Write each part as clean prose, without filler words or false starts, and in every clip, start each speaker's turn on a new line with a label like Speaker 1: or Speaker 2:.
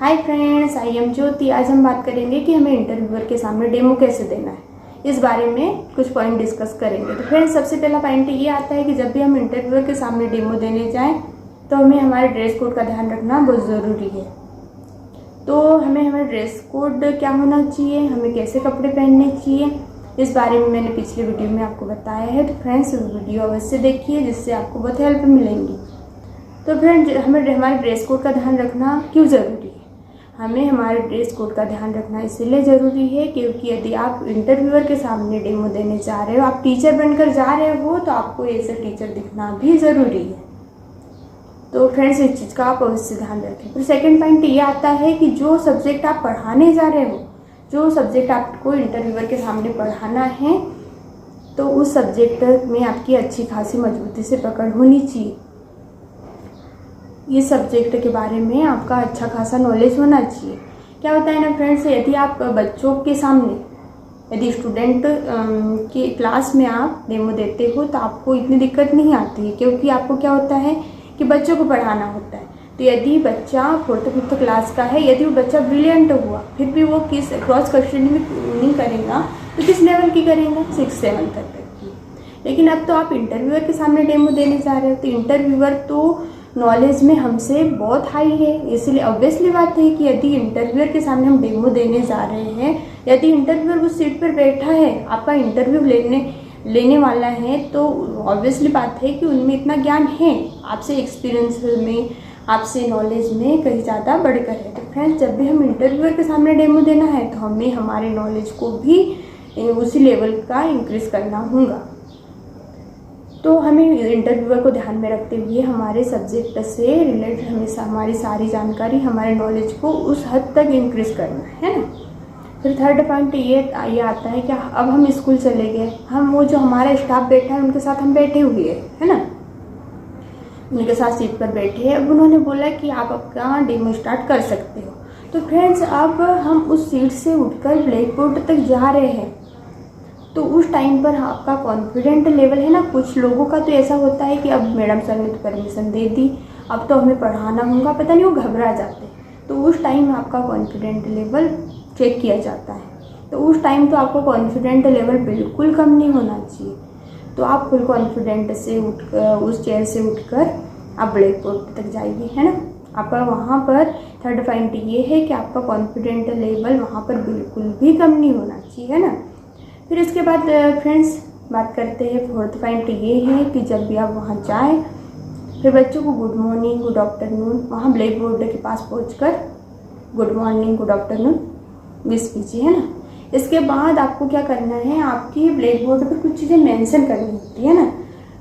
Speaker 1: Hi friends, I am ज्योति। आज हम बात करेंगे कि हमें इंटरव्यूअर के सामने डेमो कैसे देना है। इस बारे में कुछ पॉइंट डिस्कस करेंगे। तो फ्रेंड्स, सबसे पहला पॉइंट ये आता है कि जब भी हम इंटरव्यूअर के सामने डेमो देने जाएं तो हमें हमारे ड्रेस कोड का ध्यान रखना बहुत ज़रूरी है। तो हमारा ड्रेस कोड क्या होना चाहिए, हमें कैसे कपड़े पहनने चाहिए, इस बारे में मैंने पिछले वीडियो में आपको बताया है। तो फ्रेंड्स, वीडियो अवश्य देखिए जिससे आपको बहुत हेल्प मिलेंगी। तो फ्रेंड्स, हमें हमारे ड्रेस कोड का ध्यान रखना क्यों ज़रूरी है? हमें हमारे ड्रेस कोड का ध्यान रखना इसलिए ज़रूरी है क्योंकि यदि आप इंटरव्यूअर के सामने डेमो देने जा रहे हो, आप टीचर बनकर जा रहे हो, तो आपको ऐसे टीचर दिखना भी ज़रूरी है। तो फ्रेंड्स, इस चीज़ का आप अवश्य ध्यान रखें। फिर सेकंड पॉइंट ये आता है कि जो सब्जेक्ट आप पढ़ाने जा रहे हो, जो सब्जेक्ट आपको इंटरव्यूअर के सामने पढ़ाना है, तो उस सब्जेक्ट में आपकी अच्छी खासी मजबूती से पकड़ होनी चाहिए। इस सब्जेक्ट के बारे में आपका अच्छा खासा नॉलेज होना चाहिए। क्या होता है ना फ्रेंड्स, यदि आप बच्चों के सामने, यदि स्टूडेंट की क्लास में आप डेमो देते हो तो आपको इतनी दिक्कत नहीं आती है, क्योंकि आपको क्या होता है कि बच्चों को पढ़ाना होता है। तो यदि बच्चा 4th-5th क्लास का है, यदि वो बच्चा ब्रिलियंट हुआ, फिर भी वो किस क्रॉस क्वेश्चनिंग नहीं करेगा तो किस लेवल की करेगा? 6th-7th तक की। लेकिन अब तो आप इंटरव्यूअर के सामने डेमो देने जा रहे हो, तो इंटरव्यूअर तो नॉलेज में हमसे बहुत हाई है। इसलिए ऑब्वियसली बात है कि यदि इंटरव्यूअर के सामने हम डेमो देने जा रहे हैं, यदि इंटरव्यूअर उस सीट पर बैठा है, आपका इंटरव्यू लेने वाला है, तो ऑब्वियसली बात है कि उनमें इतना ज्ञान है, आपसे एक्सपीरियंस में, आपसे नॉलेज में कहीं ज़्यादा बढ़कर है। तो फ्रेंड्स, जब भी हम इंटरव्यूअर के सामने डेमो देना है तो हमें हमारे नॉलेज को भी उसी लेवल का इंक्रीज़ करना होगा। तो हमें इंटरव्यूअर को ध्यान में रखते हुए हमारे सब्जेक्ट से रिलेटेड हमेशा हमारी सारी जानकारी, हमारे नॉलेज को उस हद तक इंक्रीज़ करना है ना। फिर थर्ड पॉइंट ये आता है कि अब हम स्कूल चले गए, हम वो जो हमारा स्टाफ बैठा है उनके साथ हम बैठे हुए है ना, उनके साथ सीट पर बैठे हैं। अब उन्होंने बोला कि आप आपका डेमो स्टार्ट कर सकते हो। तो फ्रेंड्स, अब हम उस सीट से उठकर ब्लैक बोर्ड तक जा रहे हैं, तो उस टाइम पर आपका कॉन्फिडेंट लेवल है ना, कुछ लोगों का तो ऐसा होता है कि अब मैडम सर ने तो परमिशन दे दी, अब तो हमें पढ़ाना होगा, पता नहीं वो घबरा जाते। तो उस टाइम आपका कॉन्फिडेंट लेवल चेक किया जाता है। तो उस टाइम तो आपको कॉन्फिडेंट लेवल बिल्कुल कम नहीं होना चाहिए। तो आप फुल कॉन्फिडेंट से उठकर, उस चेयर से उठकर आप ब्लैक बोर्ड तक जाइए, है ना। आपका वहाँ पर थर्ड पॉइंट ये है कि आपका कॉन्फिडेंट लेवल वहाँ पर बिल्कुल भी कम नहीं होना चाहिए, है ना। फिर इसके बाद फ्रेंड्स बात करते हैं, फोर्थ पॉइंट ये है कि जब भी आप वहाँ जाएं, फिर बच्चों को गुड मॉर्निंग, गुड आफ्टरनून, वहाँ ब्लैक बोर्ड के पास पहुंचकर good morning, good afternoon wish कीजिए, है ना। इसके बाद आपको क्या करना है, आपकी ब्लैक बोर्ड पर कुछ चीज़ें मेंशन करनी होती है ना।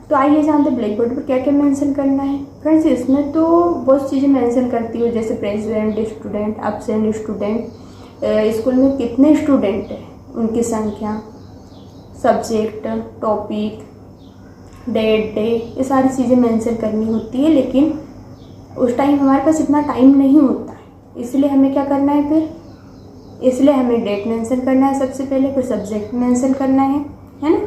Speaker 1: तो आइए जानते हैं ब्लैक बोर्ड पर क्या क्या मेंशन करना है। फ्रेंड्स, इसमें तो बहुत चीज़ें मेंशन करती हो, जैसे present student, absent student, school में कितने स्टूडेंट हैं, उनकी संख्या, सब्जेक्ट, टॉपिक, डेट, डे, ये सारी चीज़ें मेंशन करनी होती है। लेकिन उस टाइम हमारे पास इतना टाइम नहीं होता है, इसलिए हमें क्या करना है फिर, इसलिए हमें डेट मेंशन करना है सबसे पहले, फिर सब्जेक्ट मेंशन करना है ना,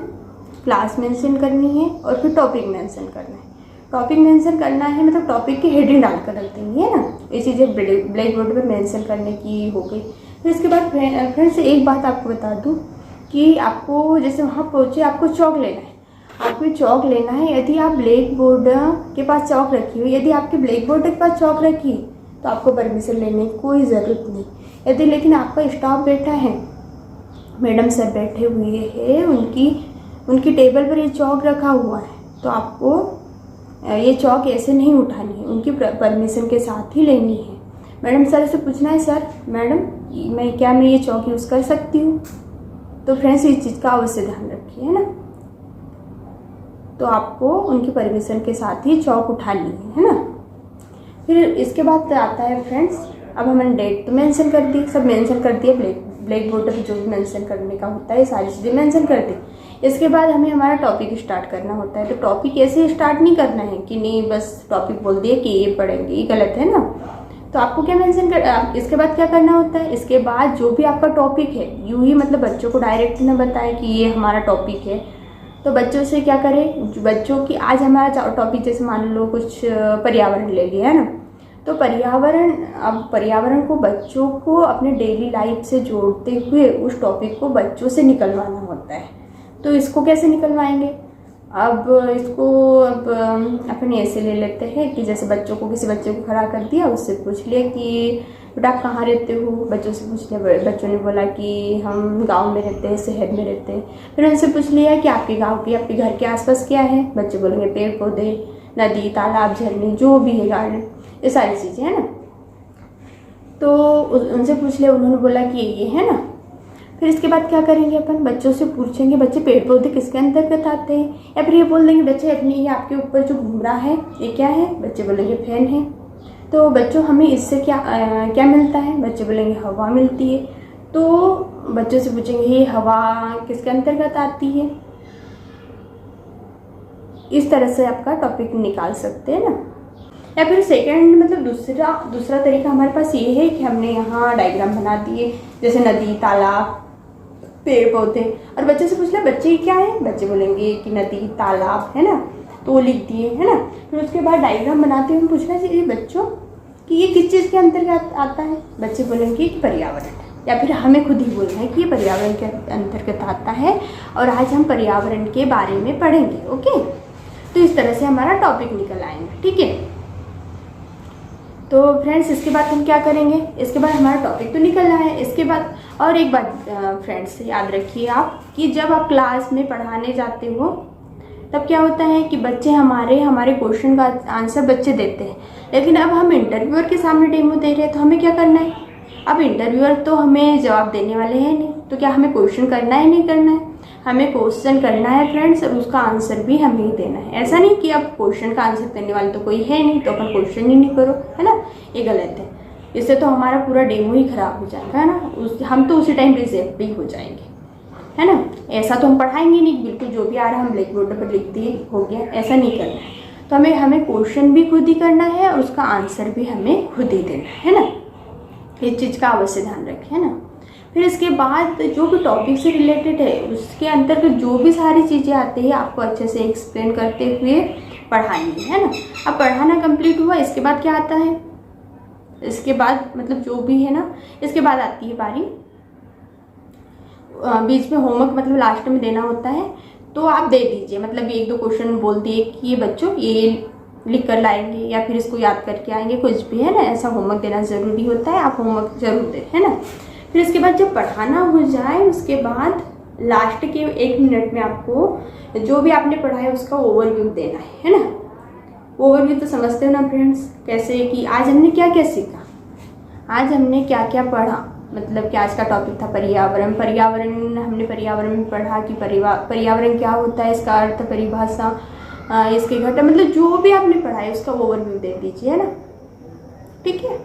Speaker 1: क्लास मेंशन करनी है, और फिर टॉपिक मेंशन करना है। टॉपिक मेंशन करना है मतलब टॉपिक की हेडिंग डालकर रख देंगे, है ना। ये चीज़ें ब्लैक बोर्ड पर मेंशन करने की हो गई। फिर इसके बाद फ्रेंड्स एक बात आपको बता दूँ कि आपको जैसे वहाँ पहुँचे, आपको चौक लेना है, आपको चौक लेना है। यदि आप ब्लैक बोर्ड के पास चौक रखी हो, यदि आपके ब्लैक बोर्ड के पास चौक रखी तो आपको परमिशन लेने की कोई ज़रूरत नहीं। यदि लेकिन आपका स्टाफ बैठा है, मैडम सर बैठे हुए हैं, उनकी टेबल पर ये चौक रखा हुआ है, तो आपको ये चौक ऐसे नहीं उठानी है, उनकी परमिशन के साथ ही लेनी है। मैडम सर से पूछना है, सर मैडम मैं ये चौक यूज़ कर सकती हूँ? तो फ्रेंड्स, इस चीज़ का अवश्य ध्यान रखिए, है ना। तो आपको उनकी परमिशन के साथ ही चौक उठानी है ना। फिर इसके बाद आता है फ्रेंड्स, अब हमने डेट तो मेंशन कर दी, सब मेंशन कर दिया, ब्लैक बोर्ड पर जो भी मेंशन करने का होता है सारी चीज़ें मेंशन कर दी। इसके बाद हमें हमारा टॉपिक स्टार्ट करना होता है। तो टॉपिक ऐसे स्टार्ट नहीं करना है कि नहीं बस टॉपिक बोल दिया कि ये पढ़ेंगे, ये गलत है ना। तो आपको क्या इसके बाद क्या करना होता है, इसके बाद जो भी आपका टॉपिक है, यूँ ही मतलब बच्चों को डायरेक्ट ना बताएं कि ये हमारा टॉपिक है, तो बच्चों से क्या करें, बच्चों की आज हमारा टॉपिक जैसे मान लो कुछ पर्यावरण ले लिया है ना, तो पर्यावरण को बच्चों को अपने डेली लाइफ से जोड़ते हुए उस टॉपिक को बच्चों से निकलवाना होता है। तो इसको कैसे निकलवाएंगे? अब अपन ऐसे ले लेते हैं कि जैसे किसी बच्चे को खड़ा कर दिया, उससे पूछ लिया कि बेटा आप कहाँ रहते हो। बच्चों से पूछ लिया, बच्चों ने बोला कि हम गांव में रहते हैं, शहर में रहते हैं। फिर उनसे पूछ लिया कि आपके घर के आसपास क्या है। बच्चे बोलेंगे पेड़ पौधे, नदी, तालाब, झरने, जो भी है, गार्डन, ये सारी चीज़ें है ना। तो उनसे पूछ लिया, उन्होंने बोला कि ये है ना। फिर इसके बाद क्या करेंगे? अपन बच्चों से पूछेंगे बच्चे पेड़ पौधे किसके अंतर्गत आते हैं, या फिर ये बोल देंगे बच्चे अपने ये आपके ऊपर जो घूम रहा है ये क्या है। बच्चे बोलेंगे फैन है। तो बच्चों हमें इससे क्या मिलता है? बच्चे बोलेंगे हवा मिलती है। तो बच्चों से पूछेंगे ये हवा किसके अंतर्गत आती है। इस तरह से आपका टॉपिक निकाल सकते हैं ना। या फिर सेकंड मतलब दूसरा तरीका हमारे पास ये है कि हमने यहाँ डायग्राम बना दिए, जैसे नदी, तालाब, पेड़ पौधे, और बच्चे से पूछ लिया बच्चे क्या है। बच्चे बोलेंगे कि नदी, तालाब, है ना। तो वो लिख दिए, है ना। फिर उसके बाद डायग्राम बनाते हुए पूछना चाहिए बच्चों कि ये किस चीज़ के अंतर्गत आता है। बच्चे बोलेंगे कि पर्यावरण, या फिर हमें खुद ही बोलना है कि ये पर्यावरण के अंतर्गत आता है और आज हम पर्यावरण के बारे में पढ़ेंगे। ओके, तो इस तरह से हमारा टॉपिक निकल आएंगे। ठीक है, तो फ्रेंड्स इसके बाद हम क्या करेंगे? इसके बाद हमारा टॉपिक तो निकल रहा है। इसके बाद और एक बात फ्रेंड्स याद रखिए आप कि जब आप क्लास में पढ़ाने जाते हो तब क्या होता है कि बच्चे हमारे क्वेश्चन का आंसर बच्चे देते हैं, लेकिन अब हम इंटरव्यूअर के सामने डेमो दे रहे हैं, तो हमें क्या करना है? अब इंटरव्यूअर तो हमें जवाब देने वाले हैं नहीं, तो क्या हमें क्वेश्चन करना है? नहीं करना है, हमें क्वेश्चन करना है फ्रेंड्स, और उसका आंसर भी हमें ही देना है। ऐसा नहीं कि अब क्वेश्चन का आंसर देने वाले तो कोई है नहीं तो अपन क्वेश्चन ही नहीं करो, है ना। ये गलत है, इससे तो हमारा पूरा डेमो ही खराब हो जाएगा, है ना। हम तो उसी टाइम रिजेक्ट भी हो जाएंगे, है ना। ऐसा तो हम पढ़ाएंगे नहीं, बिल्कुल जो भी आ रहा है हम ब्लैक बोर्ड पर लिख दिए, हो गया, ऐसा नहीं करना है। तो हमें क्वेश्चन भी खुद ही करना है और उसका आंसर भी हमें खुद ही देना है ना। इस चीज़ का अवश्य ध्यान रखें, है ना। फिर इसके बाद जो भी टॉपिक से रिलेटेड है उसके अंतर्गत जो भी सारी चीज़ें आती है आपको अच्छे से एक्सप्लेन करते हुए पढ़ानी है ना। अब पढ़ाना कंप्लीट हुआ, इसके बाद क्या आता है? इसके बाद मतलब जो भी है ना, इसके बाद आती है बारी बीच में होमवर्क, मतलब लास्ट में देना होता है। तो आप दे दीजिए, मतलब 1-2 क्वेश्चन बोल दिए कि ये बच्चों ये लिख कर लाएंगे या फिर इसको याद करके आएंगे, कुछ भी, है ना। ऐसा होमवर्क देना ज़रूरी होता है, आप होमवर्क जरूर दें, है ना। फिर इसके बाद जब पढ़ाना हो जाए उसके बाद लास्ट के 1 मिनट में आपको जो भी आपने पढ़ा है उसका ओवरव्यू देना है ना। ओवरव्यू तो समझते हो ना फ्रेंड्स, कैसे कि आज हमने क्या क्या सीखा, आज हमने क्या क्या पढ़ा। मतलब कि आज का टॉपिक था पर्यावरण। हमने पर्यावरण में पढ़ा कि पर्यावरण क्या होता है, इसका अर्थ, परिभाषा, इसके घटक, मतलब जो भी आपने पढ़ा है उसका ओवरव्यू दे दीजिए, है ना। ठीक है।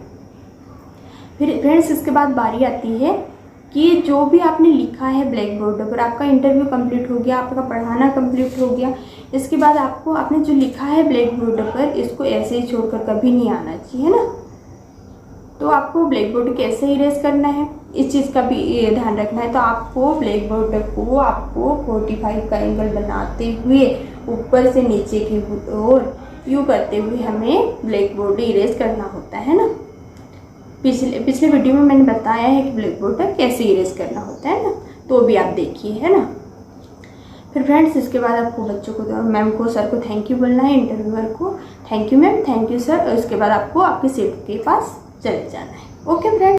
Speaker 1: फिर फ्रेंड्स इसके बाद बारी आती है कि जो भी आपने लिखा है ब्लैक बोर्ड पर, आपका इंटरव्यू कंप्लीट हो गया, आपका पढ़ाना कंप्लीट हो गया। इसके बाद आपने जो लिखा है ब्लैक बोर्ड पर इसको ऐसे ही छोड़कर कभी नहीं आना चाहिए, है ना। तो आपको ब्लैक बोर्ड कैसे इरेज करना है इस चीज़ का भी ध्यान रखना है। तो आपको ब्लैक बोर्ड को आपको 45 का एंगल बनाते हुए ऊपर से नीचे की ओर यूँ करते हुए हमें ब्लैक बोर्ड इरेज करना होता है ना। पिछले वीडियो में मैंने बताया है कि ब्लैक बोर्ड पर कैसे इरेज करना होता है ना, तो भी आप देखिए, है ना। फिर फ्रेंड्स इसके बाद आपको बच्चों को, मैम को, सर को थैंक यू बोलना है, इंटरव्यूअर को thank you ma'am, thank you sir. और इसके बाद आपको आपकी सीट के पास चले जाना है। Okay friends.